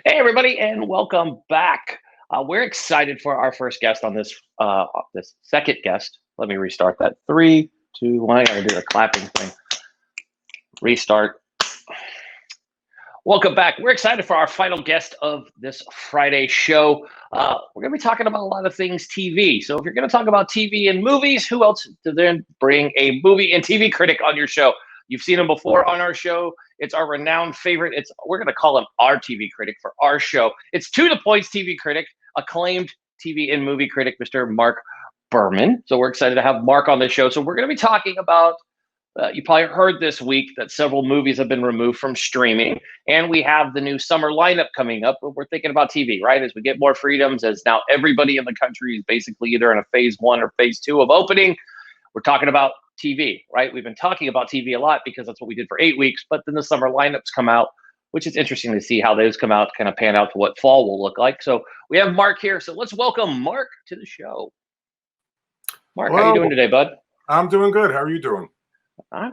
Hey, everybody, and welcome back. We're excited for our first guest on this second guest. Let me restart that. Three, two, one. I gotta do the clapping thing. Restart. Welcome back. We're excited for our final guest of this Friday show. We're going to be talking about a lot of things TV. So if you're going to talk about TV and movies, who else to then bring a movie and TV critic on your show? You've seen him before on our show. It's our renowned favorite. We're going to call him our TV critic for our show. It's To The Point's TV critic, acclaimed TV and movie critic, Mr. Marc Berman. So we're excited to have Marc on the show. So we're going to be talking about you probably heard this week that several movies have been removed from streaming, and we have the new summer lineup coming up. We're thinking about TV, right? As we get more freedoms, as now everybody in the country is basically either in a phase 1 or phase 2 of opening. We're talking about TV, right? We've been talking about TV a lot because that's what we did for 8 weeks, but then the summer lineups come out, which is interesting to see how those come out, kind of pan out to what fall will look like. So we have Marc here. So let's welcome Marc to the show. Marc, how are you doing today, bud? I'm doing good. How are you doing?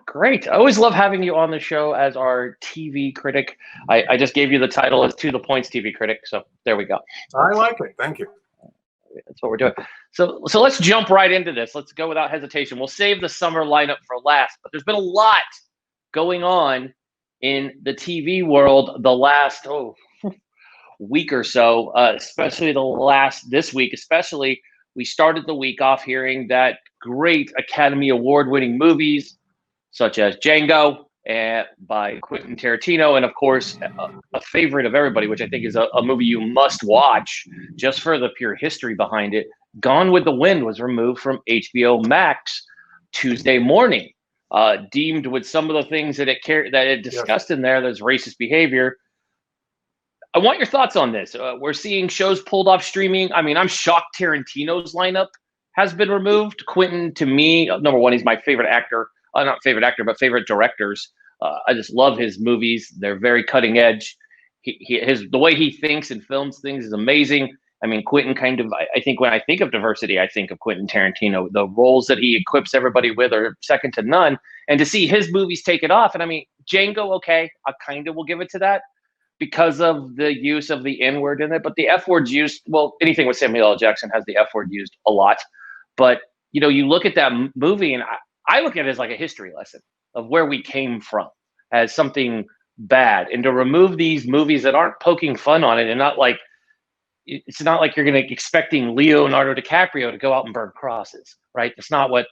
Great. I always love having you on the show as our TV critic. I just gave you the title as To The Point's TV critic, so there we go. I like it. Thank you. That's what we're doing. So let's jump right into this. Let's go without hesitation. We'll save the summer lineup for last, but there's been a lot going on in the TV world the last week or so, especially this week, especially. We started the week off hearing that great Academy Award-winning movies such as Django by Quentin Tarantino, and of course, a favorite of everybody, which I think is a movie you must watch just for the pure history behind it. Gone with the Wind was removed from HBO Max Tuesday morning, deemed with some of the things that it discussed in there, there's racist behavior. I want your thoughts on this. We're seeing shows pulled off streaming. I mean, I'm shocked Tarantino's lineup has been removed. Quentin, to me, number one, he's my favorite actor. Not favorite actor, but favorite directors. I just love his movies. They're very cutting edge. The way he thinks and films things is amazing. I mean, Quentin I think when I think of diversity, I think of Quentin Tarantino. The roles that he equips everybody with are second to none. And to see his movies take it off, and I mean, Django, okay, I kind of will give it to that because of the use of the N word in it. But the F word's used, well, anything with Samuel L. Jackson has the F word used a lot. But, you look at that movie and I look at it as like a history lesson of where we came from as something bad, and to remove these movies that aren't poking fun on it, and it's not like you're going to expecting Leonardo DiCaprio to go out and burn crosses, right? That's not what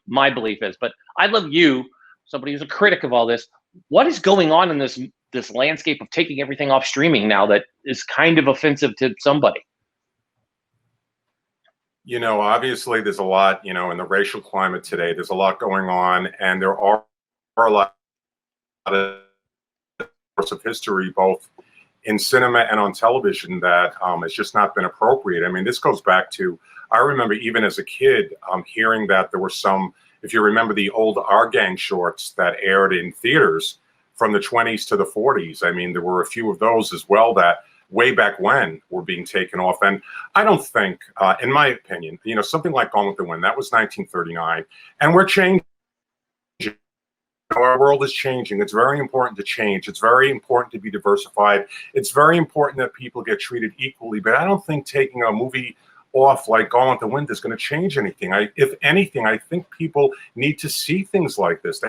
my belief is. But I'd love you, somebody who's a critic of all this. What is going on in this landscape of taking everything off streaming now that is kind of offensive to somebody? Obviously there's a lot, in the racial climate today, there's a lot going on, and there are a lot of history, both in cinema and on television, that has just not been appropriate. I mean, this goes back to, I remember even as a kid, hearing that there were some, if you remember the old Our Gang shorts that aired in theaters from the 20s to the 40s. I mean, there were a few of those as well that way back when were being taken off. And I don't think, in my opinion, something like Gone with the Wind, that was 1939, and we're changing. Our world is changing. It's very important to change. It's very important to be diversified. It's very important that people get treated equally. But I don't think taking a movie off like Gone with the Wind is going to change anything. If anything, I think people need to see things like this.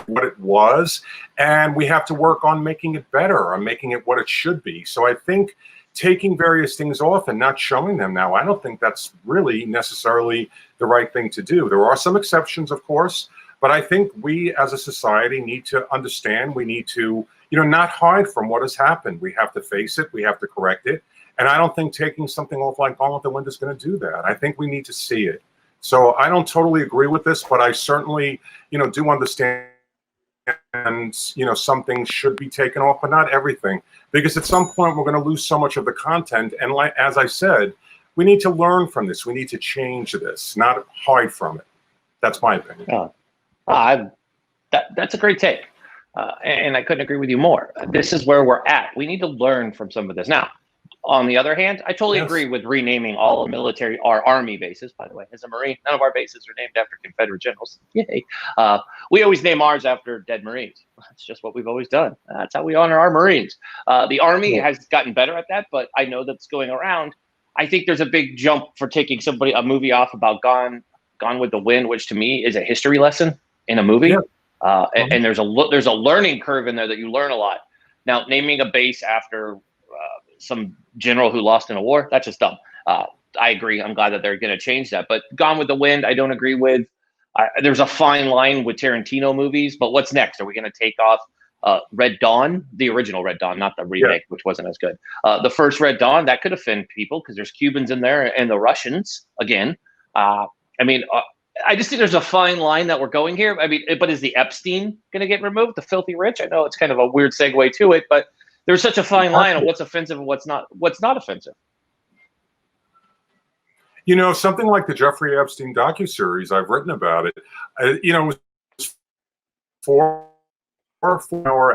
What it was, and we have to work on making it better, on making it what it should be. So I think taking various things off and not showing them now, I don't think that's really necessarily the right thing to do. There are some exceptions, of course, but I think we as a society need to understand, we need to, not hide from what has happened. We have to face it, we have to correct it. And I don't think taking something off like Gone with the Wind is going to do that. I think we need to see it. So I don't totally agree with this, but I certainly, do understand, and some things should be taken off, but not everything, because at some point we're going to lose so much of the content. And like, as I said, we need to learn from this. We need to change this, not hide from it. That's my opinion. That's a great take, and I couldn't agree with you more. This is where we're at. We need to learn from some of this. Now, On the other hand, I totally Yes. agree with renaming all military, our Army bases. By the way, as a Marine, none of our bases are named after Confederate generals. Yay! We always name ours after dead Marines. That's just what we've always done. That's how we honor our Marines. The Army has gotten better at that, but I know that's going around. I think there's a big jump for taking a movie off about Gone with the Wind, which to me is a history lesson in a movie. Yeah. And there's a learning curve in there that you learn a lot. Now, naming a base after some general who lost in a war, that's just dumb. I agree. I'm glad that they're going to change that. But Gone with the Wind, I don't agree with. There's a fine line with Tarantino movies, but what's next? Are we going to take off Red Dawn, the original Red Dawn, not the remake, which wasn't as good? The first Red Dawn, that could offend people because there's Cubans in there and the Russians again. I just think there's a fine line that we're going here. But is the Epstein going to get removed? The filthy rich? I know it's kind of a weird segue to it, but there's such a fine line of what's offensive and what's not offensive. Something like the Jeffrey Epstein docuseries, I've written about it. It was 4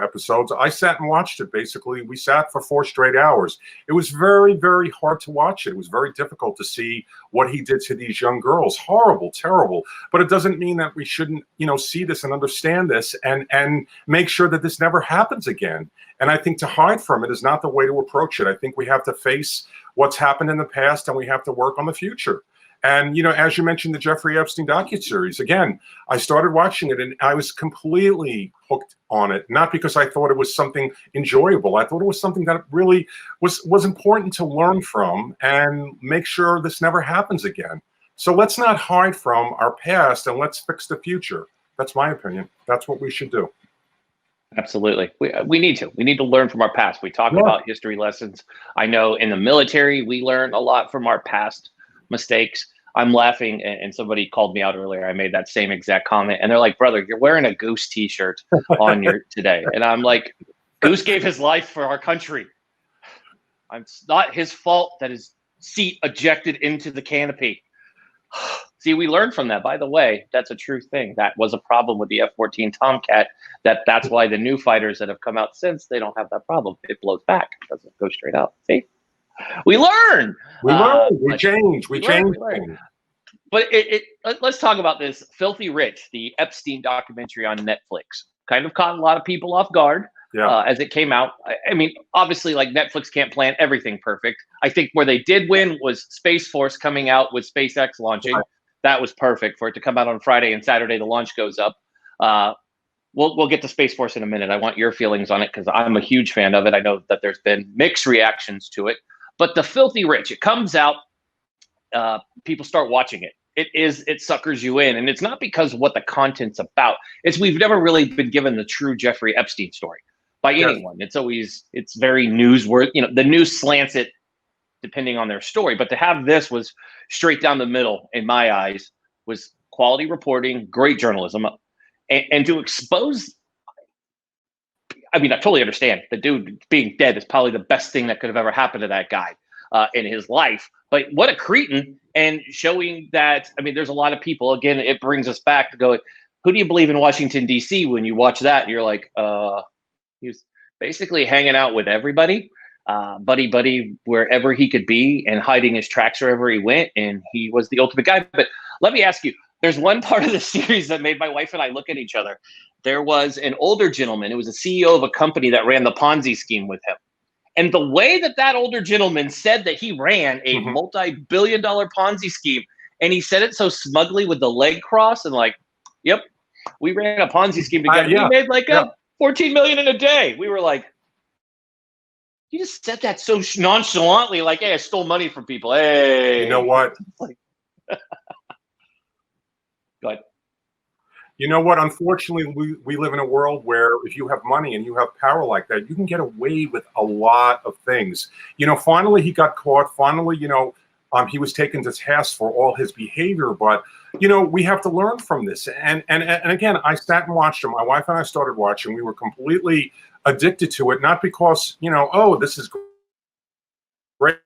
episodes. I sat and watched it. Basically, we sat for 4 straight hours. It was very, very hard to watch it. It was very difficult to see what he did to these young girls. Horrible, terrible. But it doesn't mean that we shouldn't, see this and understand this and make sure that this never happens again. And I think to hide from it is not the way to approach it. I think we have to face what's happened in the past and we have to work on the future. And, as you mentioned, the Jeffrey Epstein docuseries, again, I started watching it and I was completely hooked on it. Not because I thought it was something enjoyable. I thought it was something that really was important to learn from and make sure this never happens again. So let's not hide from our past and let's fix the future. That's my opinion. That's what we should do. Absolutely. We need to. We need to learn from our past. We talk about history lessons. I know in the military, we learn a lot from our past mistakes. I'm laughing, and somebody called me out earlier. I made that same exact comment, and they're like, "Brother, you're wearing a Goose T-shirt on your today," and I'm like, "Goose gave his life for our country. It's not his fault that his seat ejected into the canopy." See, we learned from that. By the way, that's a true thing. That was a problem with the F-14 Tomcat. That's why the new fighters that have come out since, they don't have that problem. It blows back. It doesn't go straight up. See? We learn. We change. We change. But let's talk about this Filthy Rich, the Epstein documentary on Netflix. Kind of caught a lot of people off guard as it came out. Obviously, like Netflix can't plan everything perfect. I think where they did win was Space Force coming out with SpaceX launching. Right. That was perfect for it to come out on Friday and Saturday. The launch goes up. We'll get to Space Force in a minute. I want your feelings on it because I'm a huge fan of it. I know that there's been mixed reactions to it. But the Filthy Rich, it comes out. People start watching it. It suckers you in. And it's not because what the content's about. It's we've never really been given the true Jeffrey Epstein story by anyone. It's very newsworthy. The news slants it depending on their story. But to have this was straight down the middle, in my eyes, was quality reporting, great journalism. And to expose, I totally understand. The dude being dead is probably the best thing that could have ever happened to that guy in his life. But what a cretin, and showing that, there's a lot of people, again, it brings us back to go, who do you believe in Washington, D.C. when you watch that? And you're like, he was basically hanging out with everybody, buddy, wherever he could be and hiding his tracks wherever he went. And he was the ultimate guy. But let me ask you, there's one part of the series that made my wife and I look at each other. There was an older gentleman. It was a CEO of a company that ran the Ponzi scheme with him. And the way that older gentleman said that he ran a multi-billion-dollar Ponzi scheme, and he said it so smugly with the leg cross and like, yep, we ran a Ponzi scheme together. We made like $14 million in a day. We were like, you just said that so nonchalantly, like, hey, I stole money from people. Hey. You know what? Go ahead. You know what? Unfortunately, we live in a world where if you have money and you have power like that, you can get away with a lot of things. Finally he got caught. Finally, he was taken to task for all his behavior. But, we have to learn from this. And again, I sat and watched him. My wife and I started watching. We were completely addicted to it, not because, this is great.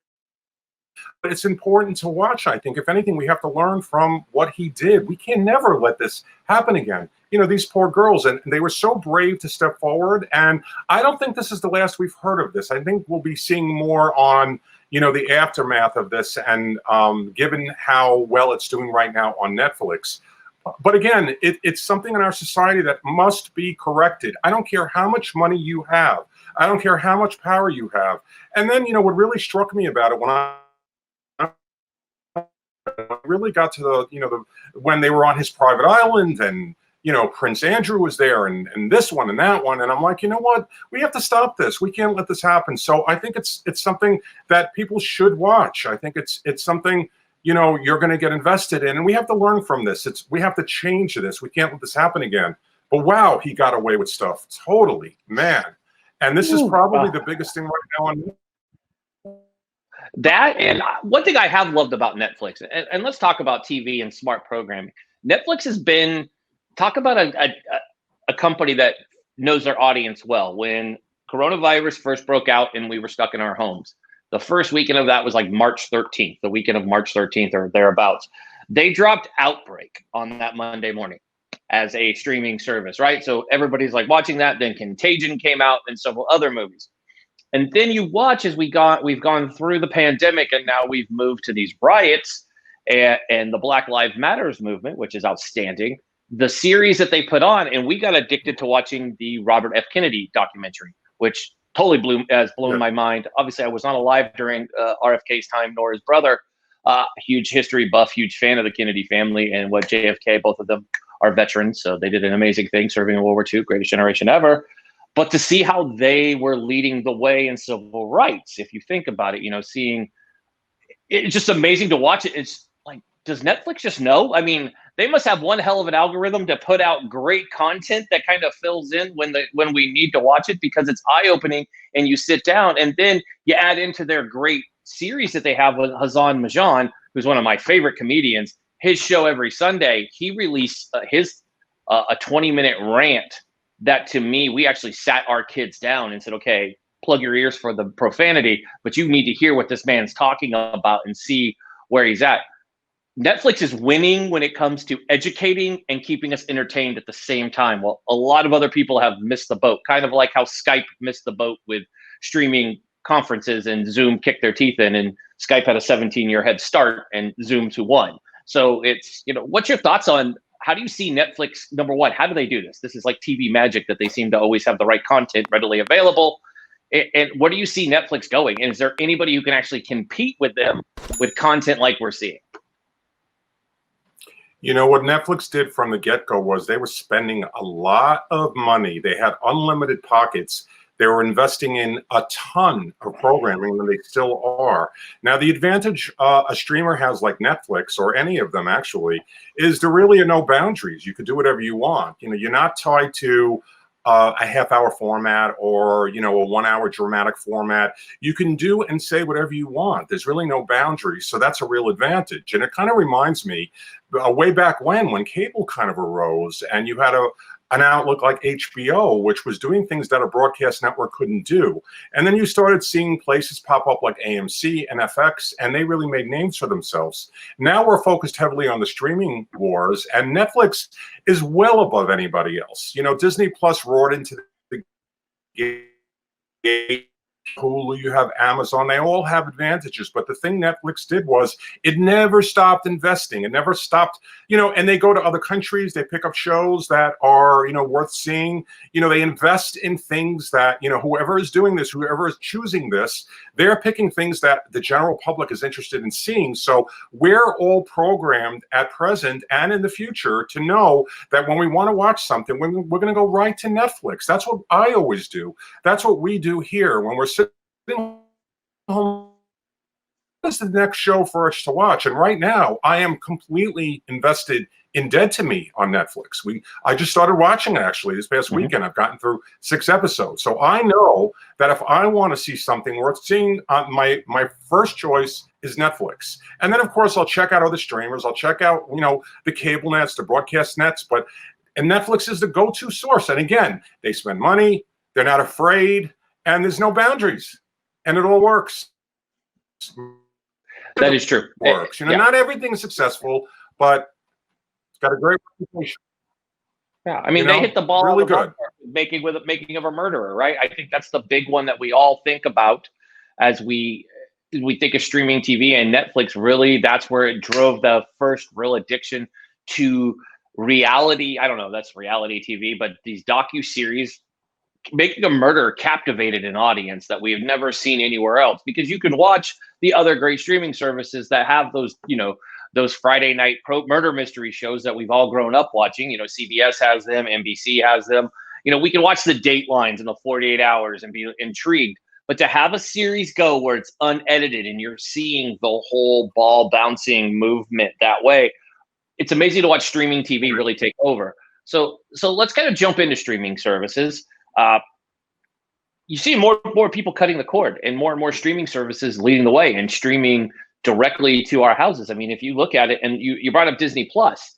it's important to watch. I think, if anything, we have to learn from what he did. We can never let this happen again. You know, these poor girls, and they were so brave to step forward. And I don't think this is the last we've heard of this. I think we'll be seeing more on, you know, the aftermath of this, and given how well it's doing right now on Netflix. But again, it's something in our society that must be corrected. I don't care how much money you have. I don't care how much power you have. And then, you know, what really struck me about it when I really got to the, you know, when they were on his private island, and, you know, Prince Andrew was there, and this one and that one. And I'm like, you know what? We have to stop this. We can't let this happen. So I think it's something that people should watch. I think it's something, you know, you're going to get invested in, and we have to learn from this. We have to change this. We can't let this happen again. But wow, he got away with stuff. Totally, man. And this is probably the biggest thing right now on that. And one thing I have loved about Netflix, and let's talk about TV and smart programming. Netflix has been, talk about a company that knows their audience well. When coronavirus first broke out and we were stuck in our homes, the first weekend of that was like March 13th, the weekend of March 13th or thereabouts. They dropped Outbreak on that Monday morning as a streaming service, right? So everybody's like watching that. Then Contagion came out, and several other movies. And then you watch as we've gone through the pandemic, and now we've moved to these riots and the Black Lives Matters movement, which is outstanding. The series that they put on, and we got addicted to watching the Robert F. Kennedy documentary, which totally has blown my mind. Obviously, I was not alive during RFK's time, nor his brother. Huge history buff, huge fan of the Kennedy family and what JFK, both of them are veterans. So they did an amazing thing serving in World War II, greatest generation ever. But to see how they were leading the way in civil rights, if you think about it, you know, seeing it's just amazing to watch it. It's like, does Netflix just know? I mean, they must have one hell of an algorithm to put out great content that kind of fills in when we need to watch it, because it's eye-opening and you sit down, and then you add into their great series that they have with Hassan Majan, who's one of my favorite comedians. His show every Sunday, he released a 20-minute rant that, to me, we actually sat our kids down and said, okay, plug your ears for the profanity, but you need to hear what this man's talking about and see where he's at. Netflix is winning when it comes to educating and keeping us entertained at the same time. Well, a lot of other people have missed the boat, kind of like how Skype missed the boat with streaming conferences and Zoom kicked their teeth in, and Skype had a 17-year head start and Zoom to one. So it's, you know, what's your thoughts on, how do you see Netflix, number one, how do they do this? This is like TV magic that they seem to always have the right content readily available. And where do you see Netflix going? And is there anybody who can actually compete with them with content like we're seeing? You know, what Netflix did from the get-go was they were spending a lot of money. They had unlimited pockets. They were investing in a ton of programming, and they still are. Now, the advantage a streamer has like Netflix, or any of them actually, is there really are no boundaries. You can do whatever you want. You know, you're not tied to a half-hour format, or, you know, a 1-hour dramatic format. You can do and say whatever you want. There's really no boundaries. So that's a real advantage. And it kind of reminds me way back when cable kind of arose, and you had an outlook like HBO, which was doing things that a broadcast network couldn't do. And then you started seeing places pop up like AMC and FX, and they really made names for themselves. Now we're focused heavily on the streaming wars, and Netflix is well above anybody else. You know, Disney Plus roared into the gate. Hulu, you have Amazon, they all have advantages. But the thing Netflix did was it never stopped investing. It never stopped, you know, and they go to other countries, they pick up shows that are, you know, worth seeing. You know, they invest in things that, you know, whoever is doing this, whoever is choosing this, they're picking things that the general public is interested in seeing. So we're all programmed at present and in the future to know that when we want to watch something, we're going to go right to Netflix. That's what I always do. That's what we do here when we're sitting home. What is the next show for us to watch? And right now, I am completely invested in Dead to Me on Netflix. I just started watching it actually this past weekend. I've gotten through 6 episodes. So I know that if I want to see something worth seeing, my first choice is Netflix. And then of course I'll check out other streamers. I'll check out, you know, the cable nets, the broadcast nets, and Netflix is the go-to source. And again, they spend money, they're not afraid, and there's no boundaries, and it all works. That is true. Works. You know, not everything is successful, but it's got a great reputation. Yeah, I mean, they hit the ball really good. making of a murderer, right? I think that's the big one that we all think about as we think of streaming TV, and Netflix. Really, that's where it drove the first real addiction to reality. I don't know, that's reality TV, but these docu-series. Making a Murderer captivated an audience that we have never seen anywhere else, because you can watch the other great streaming services that have those, those Friday night murder mystery shows that we've all grown up watching. CBS has them, NBC has them. We can watch the Datelines in the 48 hours and be intrigued. But to have a series go where it's unedited and you're seeing the whole ball bouncing movement that way, it's amazing to watch streaming TV really take over. So let's kind of jump into streaming services. You see more and more people cutting the cord, and more streaming services leading the way and streaming directly to our houses. I mean, if you look at it, and you brought up Disney Plus,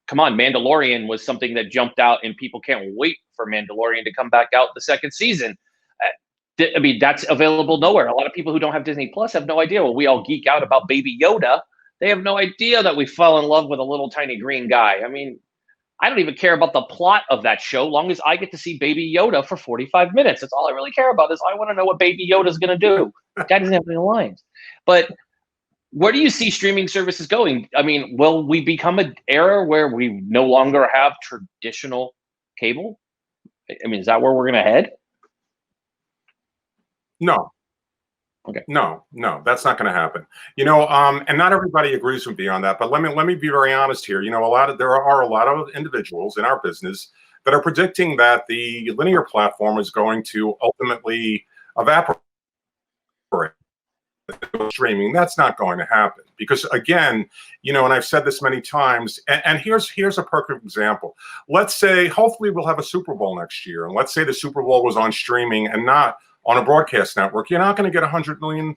come on, Mandalorian was something that jumped out, and people can't wait for Mandalorian to come back out the second season. I mean, that's available nowhere. A lot of people who don't have Disney Plus have no idea. Well, we all geek out about Baby Yoda. They have no idea that we fell in love with a little tiny green guy. I mean, I don't even care about the plot of that show, long as I get to see Baby Yoda for 45 minutes. That's all I really care about, is I want to know what Baby Yoda is going to do. Guy doesn't have any lines. But where do you see streaming services going? I mean, will we become an era where we no longer have traditional cable? I mean, is that where we're going to head? No. Okay. No, that's not going to happen. And not everybody agrees with me on that. But let me be very honest here. There are a lot of individuals in our business that are predicting that the linear platform is going to ultimately evaporate. Streaming, that's not going to happen, because again, and I've said this many times, and here's a perfect example. Let's say, hopefully we'll have a Super Bowl next year, and let's say the Super Bowl was on streaming and not on a broadcast network. You're not going to get 100 million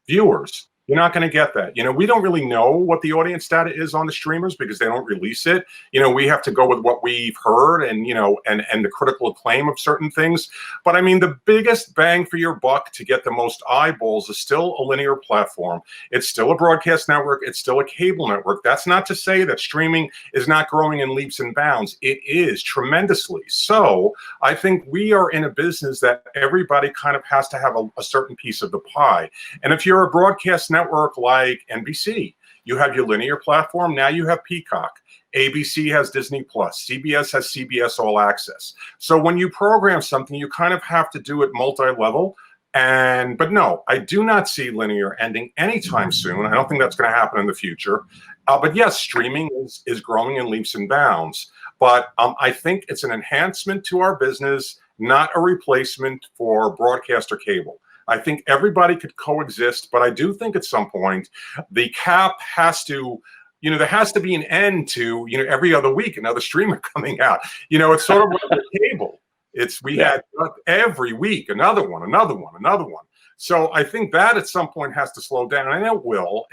viewers. You're not going to get that. We don't really know what the audience data is on the streamers, because they don't release it. We have to go with what we've heard and the critical acclaim of certain things. But I mean, the biggest bang for your buck to get the most eyeballs is still a linear platform. It's still a broadcast network. It's still a cable network. That's not to say that streaming is not growing in leaps and bounds. It is tremendously. So I think we are in a business that everybody kind of has to have a certain piece of the pie. And if you're a broadcast network like NBC, you have your linear platform. Now you have Peacock. ABC has Disney Plus. CBS has CBS All Access. So when you program something, you kind of have to do it multi-level. But no, I do not see linear ending anytime soon. I don't think that's going to happen in the future. But yes, streaming is growing in leaps and bounds. But I think it's an enhancement to our business, not a replacement for broadcast or cable. I think everybody could coexist, but I do think at some point the cap has to, there has to be an end to, every other week another streamer coming out. It's sort of like the cable. We had every week another one. So I think that at some point has to slow down, and it will.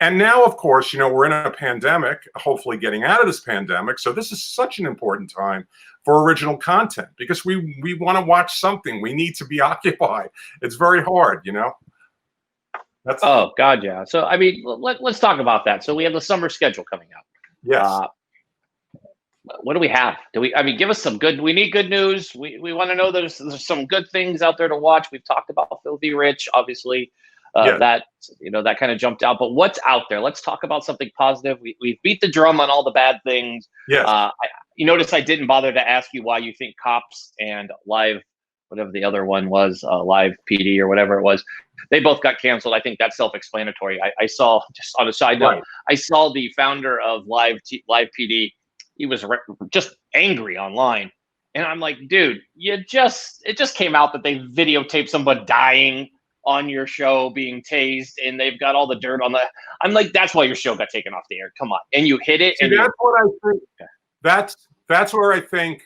And now, of course, we're in a pandemic, hopefully getting out of this pandemic. So this is such an important time for original content, because we want to watch something. We need to be occupied. It's very hard, Oh, God, yeah. So, I mean, let's talk about that. So we have the summer schedule coming up. Yes. What do we have? Give us some good, we need good news. We want to know there's some good things out there to watch. We've talked about Filthy Rich, obviously. That kind of jumped out. But what's out there? Let's talk about something positive. We beat the drum on all the bad things. Yes. You notice I didn't bother to ask you why you think Cops and Live, whatever the other one was, Live PD or whatever it was, they both got canceled. I think that's self-explanatory. I saw, just on a side note, I saw the founder of Live PD. He was just angry online. And I'm like, dude, it just came out that they videotaped someone dying on your show, being tased, and they've got all the dirt on the. I'm like, that's why your show got taken off the air. Come on, and you hit it. See, that's what I think. That's where I think.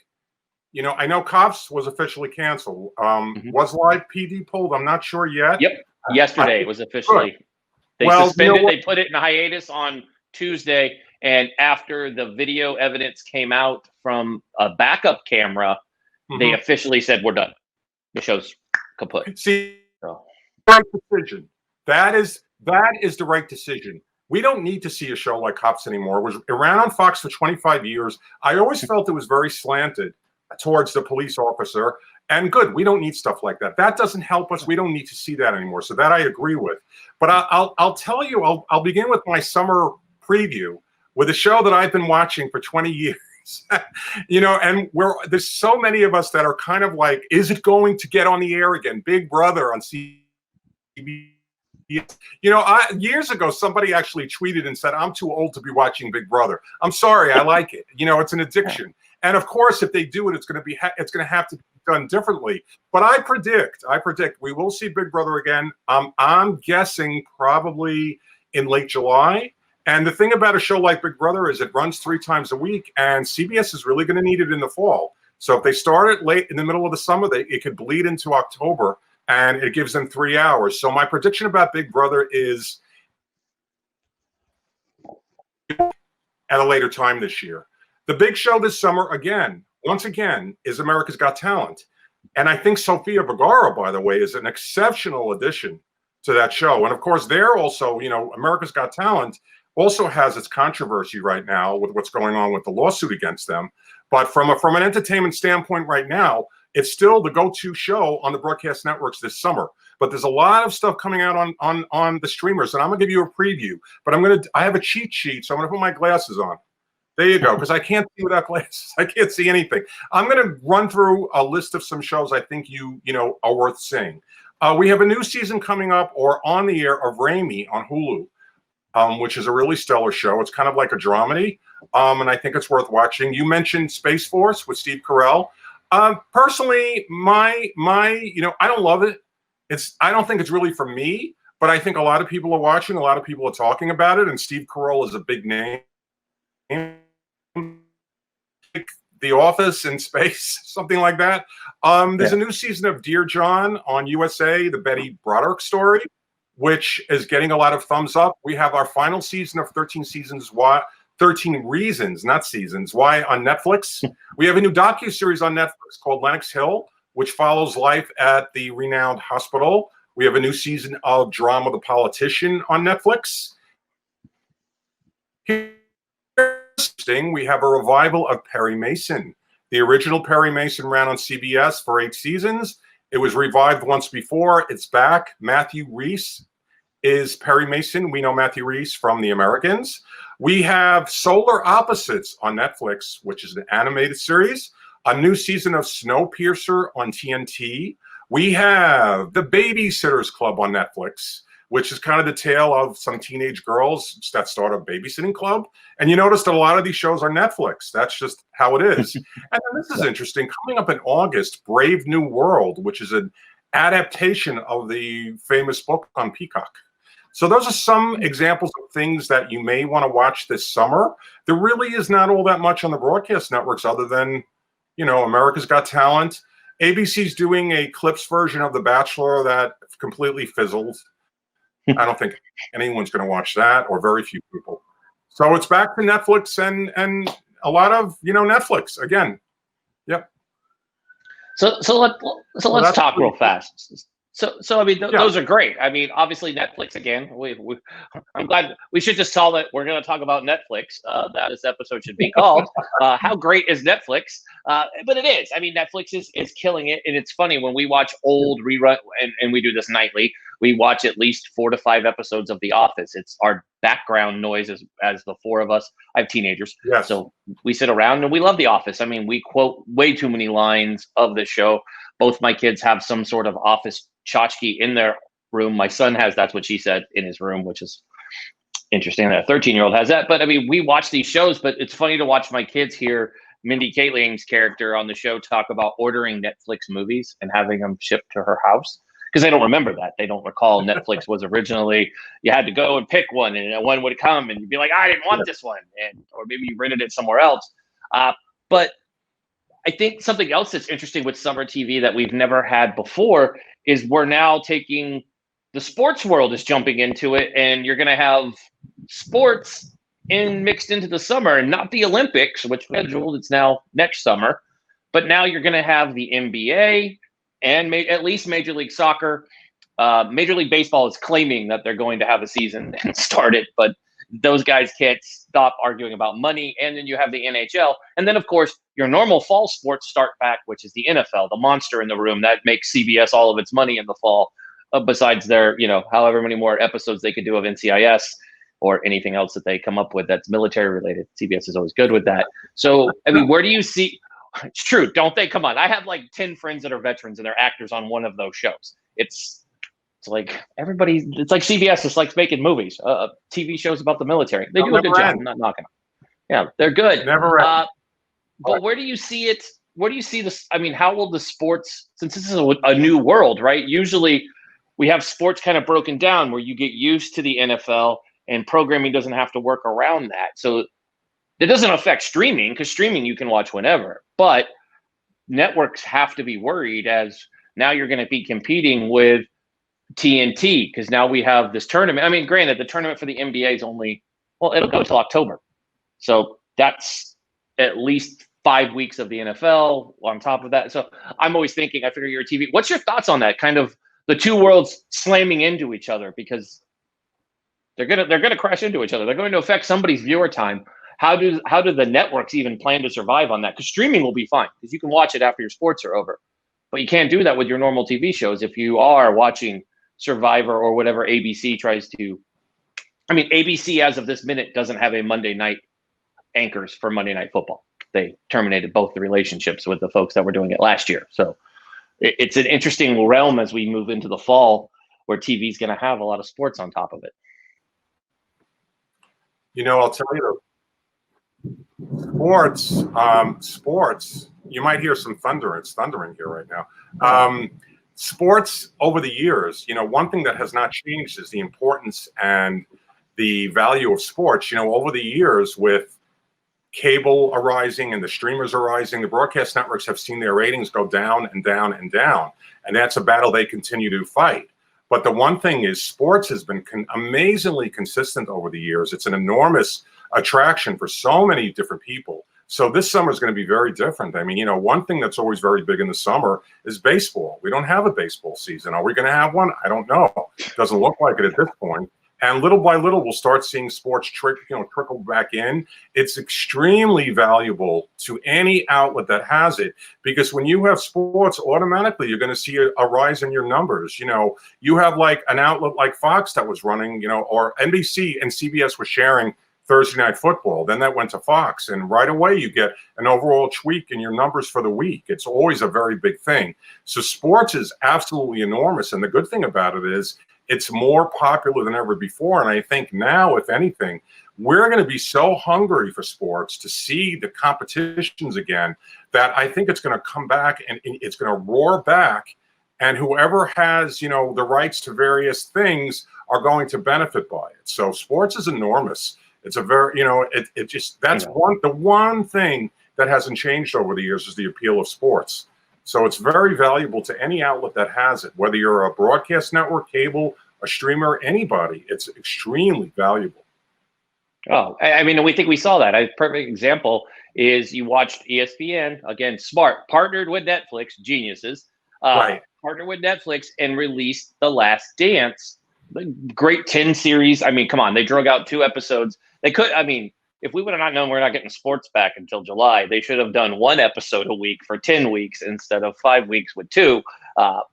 I know Cops was officially canceled. Was Live PD pulled? I'm not sure yet. Yep, yesterday it was officially. They suspended. They put it in hiatus on Tuesday, and after the video evidence came out from a backup camera, they officially said we're done. The show's kaput. See. Right decision. That is That is the right decision. We don't need to see a show like Cops anymore. It ran on Fox for 25 years. I always felt it was very slanted towards the police officer. And good, we don't need stuff like that. That doesn't help us. We don't need to see that anymore. So that I agree with. But I'll tell you, I'll begin with my summer preview with a show that I've been watching for 20 years. You know, and there's so many of us that are kind of like, is it going to get on the air again? Big Brother on CBS. You know, years ago, somebody actually tweeted and said, I'm too old to be watching Big Brother. I'm sorry, I like it. You know, it's an addiction. And of course, if they do it, it's going to have to be done differently. But I predict we will see Big Brother again. I'm guessing probably in late July. And the thing about a show like Big Brother is it runs 3 times a week, and CBS is really going to need it in the fall. So if they start it late in the middle of the summer, it could bleed into October, and it gives them 3 hours. So my prediction about Big Brother is at a later time this year. The big show this summer, once again, is America's Got Talent. And I think Sofia Vergara, by the way, is an exceptional addition to that show. And of course, they're also, you know, America's Got Talent also has its controversy right now with what's going on with the lawsuit against them. But from an entertainment standpoint right now, it's still the go-to show on the broadcast networks this summer. But there's a lot of stuff coming out on the streamers, and I'm gonna give you a preview. But I have a cheat sheet, so I'm gonna put my glasses on. There you go, because I can't see without glasses. I can't see anything. I'm gonna run through a list of some shows I think you know are worth seeing. We have a new season coming up or on the air of Raimi on Hulu. Which is a really stellar show. It's kind of like a dramedy, and I think it's worth watching. You mentioned Space Force with Steve Carell. Personally, you know, I don't love it. I don't think it's really for me, but I think a lot of people are watching. A lot of people are talking about it, and Steve Carell is a big name. The Office in space, something like that. There's a new season of Dear John on USA, the Betty Broderick story, which is getting a lot of thumbs up. We have our final season of 13 Reasons, not Seasons, Why on Netflix. We have a new docuseries on Netflix called Lenox Hill, which follows life at the renowned hospital. We have a new season of drama The Politician on Netflix. We have a revival of Perry Mason. The original Perry Mason ran on CBS for 8 seasons. It was revived once before. It's back. Matthew Rhys is Perry Mason. We know Matthew Rhys from The Americans. We have Solar Opposites on Netflix, which is an animated series. A new season of Snowpiercer on TNT. We have The Babysitters Club on Netflix, which is kind of the tale of some teenage girls that start a babysitting club. And you notice that a lot of these shows are Netflix. That's just how it is. And then this is interesting. Coming up in August, Brave New World, which is an adaptation of the famous book on Peacock. So those are some examples of things that you may want to watch this summer. There really is not all that much on the broadcast networks other than, you know, America's Got Talent. ABC's doing a clips version of The Bachelor that completely fizzled. I don't think anyone's going to watch that, or very few people. So it's back to Netflix and a lot of, you know, Netflix again. Yep. So let's talk real fast. So I mean, those are great. I mean, obviously Netflix again. I'm glad we should just tell that we're going to talk about Netflix. That this episode should be called "How Great Is Netflix?" But it is. I mean, Netflix is killing it, and it's funny when we watch old rerun, and we do this nightly. We watch at least 4 to 5 episodes of The Office. It's our background noise as the 4 of us. I have teenagers, so we sit around and we love The Office. I mean, we quote way too many lines of the show. Both my kids have some sort of Office tchotchke in their room. My son has That's What She Said in his room, which is interesting that a 13-year-old has that. But I mean, we watch these shows, but it's funny to watch my kids hear Mindy Kaling's character on the show talk about ordering Netflix movies and having them shipped to her house. Because they don't remember that. They don't recall Netflix was originally, you had to go and pick one and one would come and you'd be like, I didn't want this one. Or maybe you rented it somewhere else. But I think something else that's interesting with summer TV that we've never had before is we're now taking, the sports world is jumping into it, and you're going to have sports mixed into the summer, and not the Olympics, which scheduled, it's now next summer. But now you're going to have the NBA, and at least Major League Soccer, Major League Baseball is claiming that they're going to have a season and start it, but those guys can't stop arguing about money. And then you have the NHL. And then, of course, your normal fall sports start back, which is the NFL, the monster in the room that makes CBS all of its money in the fall, besides their, however many more episodes they could do of NCIS or anything else that they come up with that's military related. CBS is always good with that. So, I mean, where do you see? It's true, don't they? Come on. I have like 10 friends that are veterans and they're actors on one of those shows. It's like everybody. It's like CBS just likes making movies, TV shows about the military. They do a good job. I'm not knocking them. Yeah, they're good. Never end. But where do you see it? Where do you see this? I mean, how will the sports, since this is a new world, right? Usually we have sports kind of broken down where you get used to the NFL and programming doesn't have to work around that. So it doesn't affect streaming because streaming you can watch whenever. But networks have to be worried as now you're going to be competing with TNT because now we have this tournament. I mean, granted, the tournament for the NBA is it'll go till October. So that's at least 5 weeks of the NFL on top of that. So I'm always thinking, I figure you're a TV. What's your thoughts on that? Kind of the two worlds slamming into each other because they're gonna crash into each other. They're going to affect somebody's viewer time. How do the networks even plan to survive on that? Because streaming will be fine because you can watch it after your sports are over. But you can't do that with your normal TV shows if you are watching Survivor or whatever ABC tries to. I mean, ABC as of this minute doesn't have a Monday night anchors for Monday Night Football. They terminated both the relationships with the folks that were doing it last year. So it's an interesting realm as we move into the fall where TV is going to have a lot of sports on top of it. I'll tell you, sports, you might hear some thunder. It's thundering here right now. Sports over the years, one thing that has not changed is the importance and the value of sports. Over the years with cable arising and the streamers arising, the broadcast networks have seen their ratings go down and down and down. And that's a battle they continue to fight. But the one thing is sports has been amazingly consistent over the years. It's an enormous attraction for so many different people. So this summer is going to be very different. I mean, one thing that's always very big in the summer is baseball. We don't have a baseball season. Are we going to have one? I don't know. It doesn't look like it at this point. And little by little, we'll start seeing sports trickle back in. It's extremely valuable to any outlet that has it, because when you have sports, automatically you're going to see a rise in your numbers. You have like an outlet like Fox that was running, or NBC and CBS were sharing Thursday Night Football. Then that went to Fox, and right away you get an overall tweak in your numbers for the week. It's always a very big thing. So sports is absolutely enormous, and the good thing about it is it's more popular than ever before. And I think now, if anything, we're going to be so hungry for sports to see the competitions again that I think it's going to come back and it's going to roar back. And whoever has, the rights to various things are going to benefit by it. So sports is enormous. It's a very, the one thing that hasn't changed over the years is the appeal of sports. So it's very valuable to any outlet that has it, whether you're a broadcast network, cable, a streamer, anybody. It's extremely valuable. Oh, I mean, we think we saw that. A perfect example is you watched ESPN, again, smart, partnered with Netflix, geniuses, right. Partnered with Netflix and released The Last Dance, the great 10 series. I mean, come on, they drug out 2 episodes. They could, if we would have not known we're not getting sports back until July, they should have done 1 episode a week for 10 weeks instead of 5 weeks with 2.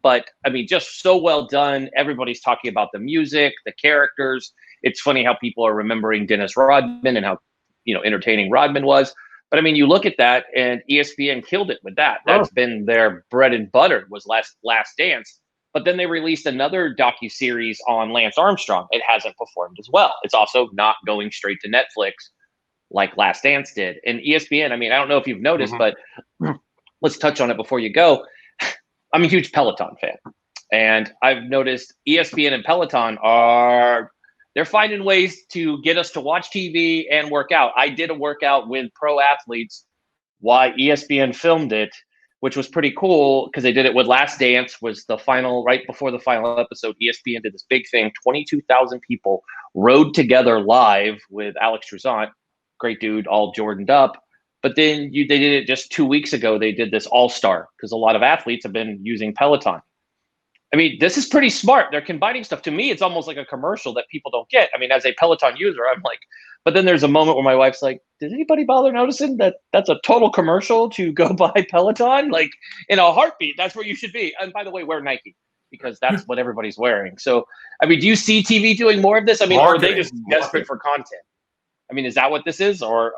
But just so well done. Everybody's talking about the music, the characters. It's funny how people are remembering Dennis Rodman and how, entertaining Rodman was. But you look at that, and ESPN killed it with that. That's been their bread and butter, was Last Dance. But then they released another docuseries on Lance Armstrong. It hasn't performed as well. It's also not going straight to Netflix like Last Dance did. And ESPN, I don't know if you've noticed, but let's touch on it before you go. I'm a huge Peloton fan. And I've noticed ESPN and Peloton they're finding ways to get us to watch TV and work out. I did a workout with pro athletes while ESPN filmed it, which was pretty cool because they did it with Last Dance was the final, right before the final episode. ESPN did this big thing. 22,000 people rode together live with Alex Truzant, great dude, all Jordaned up. But then they did it just 2 weeks ago. They did this all-star because a lot of athletes have been using Peloton. I mean, this is pretty smart. They're combining stuff. To me, it's almost like a commercial that people don't get. I mean, as a Peloton user, I'm like, but then there's a moment where my wife's like, did anybody bother noticing that that's a total commercial to go buy Peloton? Like, in a heartbeat, that's where you should be. And by the way, wear Nike, because that's what everybody's wearing. So, I mean, do you see TV doing more of this? I mean, or are they just desperate for content? I mean, is that what this is? Or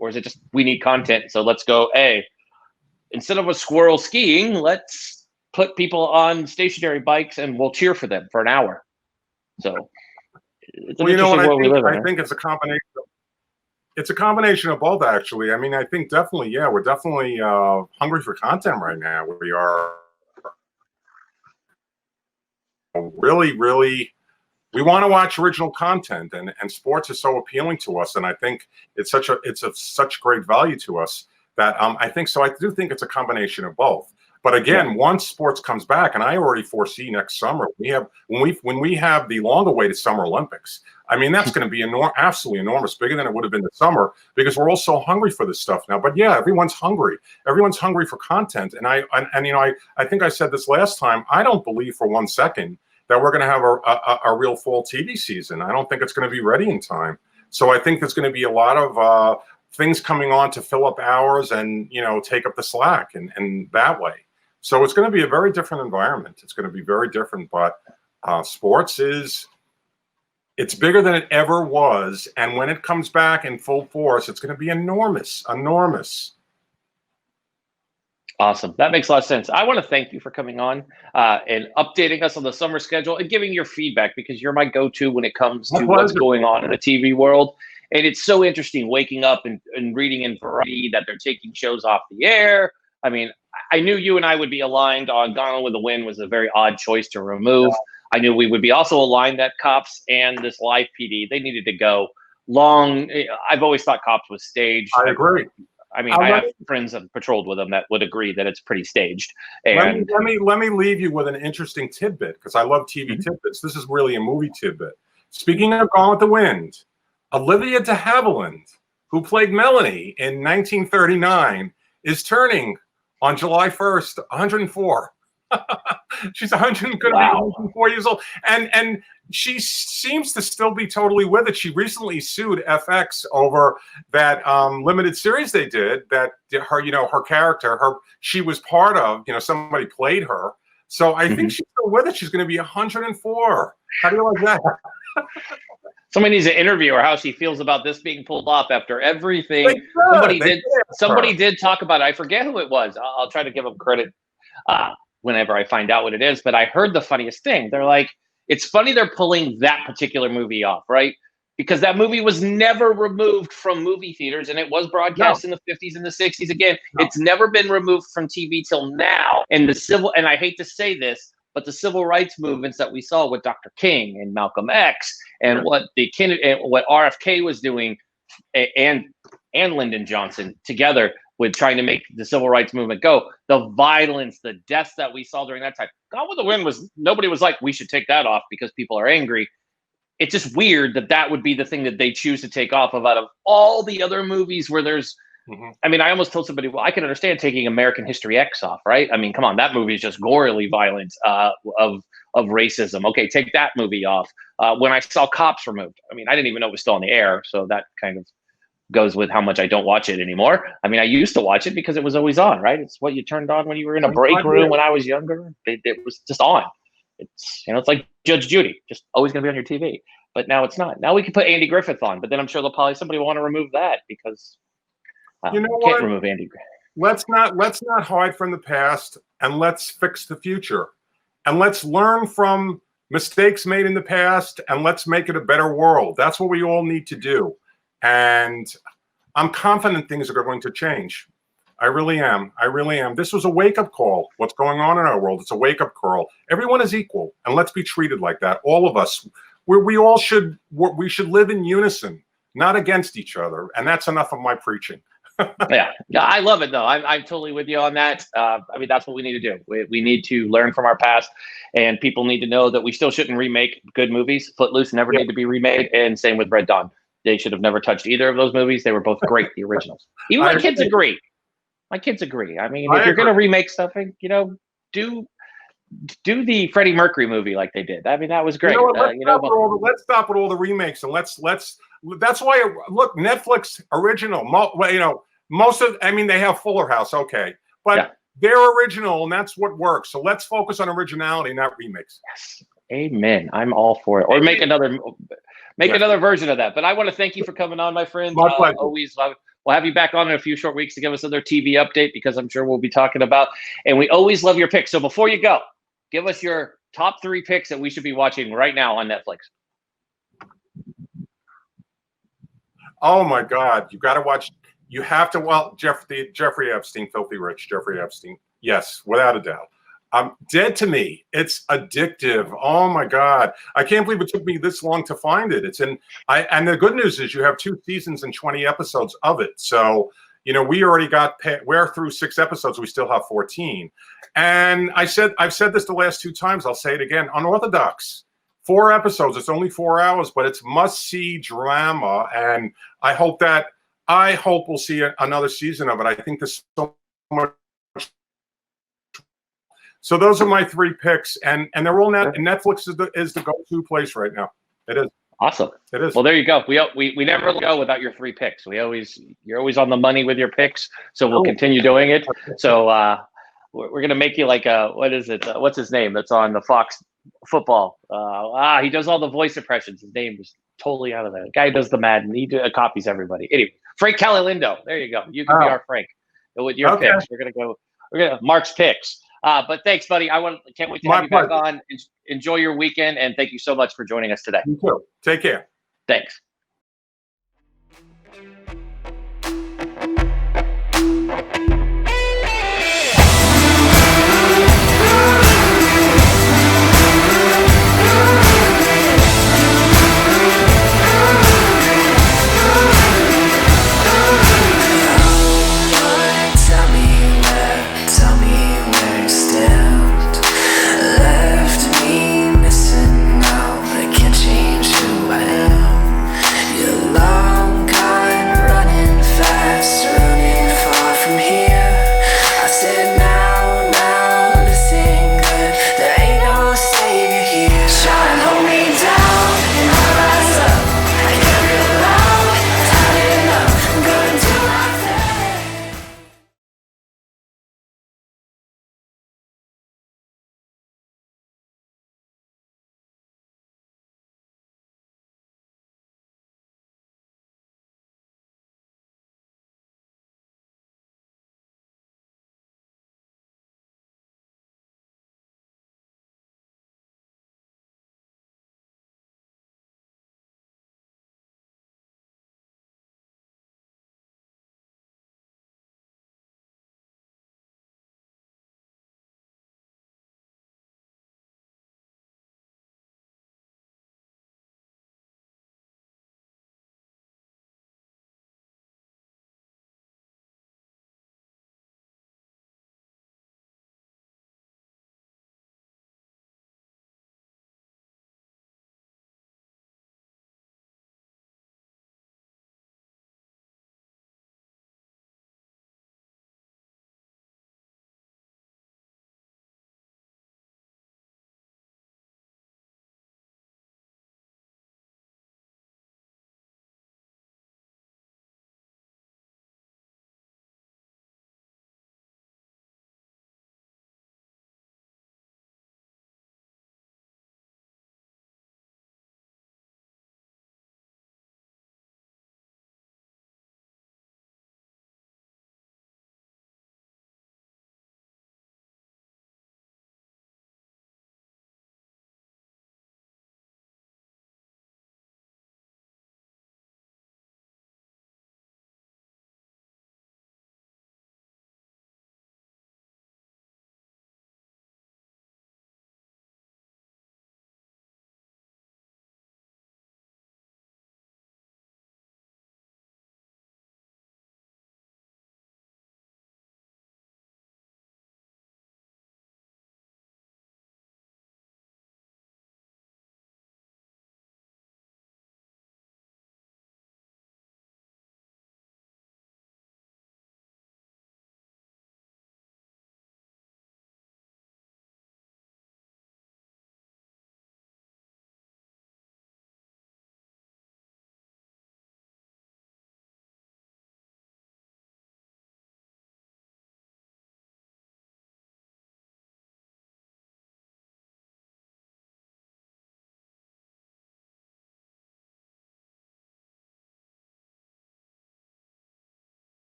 is it just, we need content, so let's go, hey, instead of a squirrel skiing, let's put people on stationary bikes and we'll cheer for them for an hour. So it's an interesting world we live in. I think it's a combination. It's a combination of both, actually. I mean, I think definitely, yeah, we're definitely hungry for content right now. We are really, really, we want to watch original content, and sports is so appealing to us, and I think it's of such great value to us that I think so. I do think it's a combination of both. But again, once sports comes back, and I already foresee next summer, when we have the long-awaited Summer Olympics. I mean, that's going to be absolutely enormous, bigger than it would have been this summer, because we're all so hungry for this stuff now. But yeah, everyone's hungry. Everyone's hungry for content. And I think I said this last time. I don't believe for 1 second that we're going to have a real fall TV season. I don't think it's going to be ready in time. So I think there's going to be a lot of things coming on to fill up hours and take up the slack and that way. So it's going to be a very different environment. It's going to be very different, but sports it's bigger than it ever was. And when it comes back in full force, it's going to be enormous, enormous. Awesome. That makes a lot of sense. I want to thank you for coming on and updating us on the summer schedule and giving your feedback, because you're my go-to when it comes to what's going on in the TV world. And it's so interesting waking up and reading in Variety that they're taking shows off the air. I mean, I knew you and I would be aligned on Gone with the Wind was a very odd choice to remove. I knew we would be also aligned that Cops and this live PD, they needed to go long. I've always thought Cops was staged. I agree. I mean, I have friends that patrolled with them that would agree that it's pretty staged. And let me leave you with an interesting tidbit, because I love TV tidbits. This is really a movie tidbit. Speaking of Gone with the Wind, Olivia de Havilland, who played Melanie in 1939, is turning on July 1st, 104. She's 104 years old, and she seems to still be totally with it. She recently sued FX over that limited series they did that her character, she was part of. Somebody played her, so I think she's still with it. She's going to be 104. How do you like that? Somebody needs to interview her, how she feels about this being pulled off after everything. Somebody did talk about it. I forget who it was. I'll try to give them credit whenever I find out what it is. But I heard the funniest thing. They're like, it's funny they're pulling that particular movie off, right? Because that movie was never removed from movie theaters, and it was broadcast in the 50s and the 60s. Again, it's never been removed from TV till now. And and I hate to say this, but the civil rights movements that we saw with Dr. King and Malcolm X and what RFK was doing, and Lyndon Johnson together with trying to make the civil rights movement go, the violence, the deaths that we saw during that time. Gone with the Wind nobody was like, we should take that off because people are angry. It's just weird that would be the thing that they choose to take off of out of all the other movies where there's, I mean, I almost told somebody, well, I can understand taking American History X off, right? I mean, come on, that movie is just gorily violent of racism. Okay, take that movie off. When I saw Cops removed, I mean, I didn't even know it was still on the air, so that kind of goes with how much I don't watch it anymore. I mean, I used to watch it because it was always on, right? It's what you turned on when you were in a break room when I was younger. It was just on. It's it's like Judge Judy, just always going to be on your TV. But now it's not. Now we can put Andy Griffith on, but then I'm sure somebody will want to remove that because can't remove Andy Griffith. Let's not hide from the past, and let's fix the future, and let's learn from mistakes made in the past, and let's make it a better world. That's what we all need to do. And I'm confident things are going to change. I really am. I really am. This was a wake-up call. What's going on in our world? It's a wake-up call. Everyone is equal, and let's be treated like that. All of us. We should live in unison, not against each other. And that's enough of my preaching. Yeah, I love it, though. I'm totally with you on that. I mean, that's what we need to do. We need to learn from our past, and people need to know that we still shouldn't remake good movies. Footloose never need to be remade, and same with Red Dawn. They should have never touched either of those movies. They were both great, the originals. Even my kids agree. My kids agree. I mean, if you're going to remake something, do do the Freddie Mercury movie like they did. I mean, that was great. You know what? Let's stop with all the remakes and let's. That's why look, Netflix original. Most of. I mean, they have Fuller House, okay, but they're original and that's what works. So let's focus on originality, not remakes. Yes, amen. I'm all for it. Or make another version of that. But I want to thank you for coming on, my friend. My pleasure. Always love it. We'll have you back on in a few short weeks to give us another TV update because I'm sure we'll be talking about. And we always love your picks. So before you go, give us your top 3 picks that we should be watching right now on Netflix. Oh my God, you got to watch. You have to. Well, Jeffrey Epstein, Filthy Rich, Jeffrey Epstein. Yes, without a doubt. Dead to Me. It's addictive. Oh my God, I can't believe it took me this long to find it. It's in. And the good news is you have 2 seasons and 20 episodes of it. So we already got. We're through 6 episodes. We still have 14. And I've said this the last 2 times. I'll say it again. Unorthodox. 4 episodes. It's only 4 hours, but it's must-see drama. And I hope we'll see another season of it. I think there's so much. So those are my 3 picks, and they're all Netflix is the go-to place right now. It is awesome. It is. Well, there you go. We never go without your 3 picks. You're always on the money with your picks. So we'll continue doing it. So we're gonna make you like what is it? What's his name? That's on the Fox football. He does all the voice impressions. His name is totally out of there. The guy who does the Madden. He copies everybody. Anyway, Frank Calilindo. There you go. You can be our Frank with your picks. We're gonna Mark's picks. But thanks, buddy. Can't wait to have you back on. Enjoy your weekend, and thank you so much for joining us today. You too. Take care. Thanks.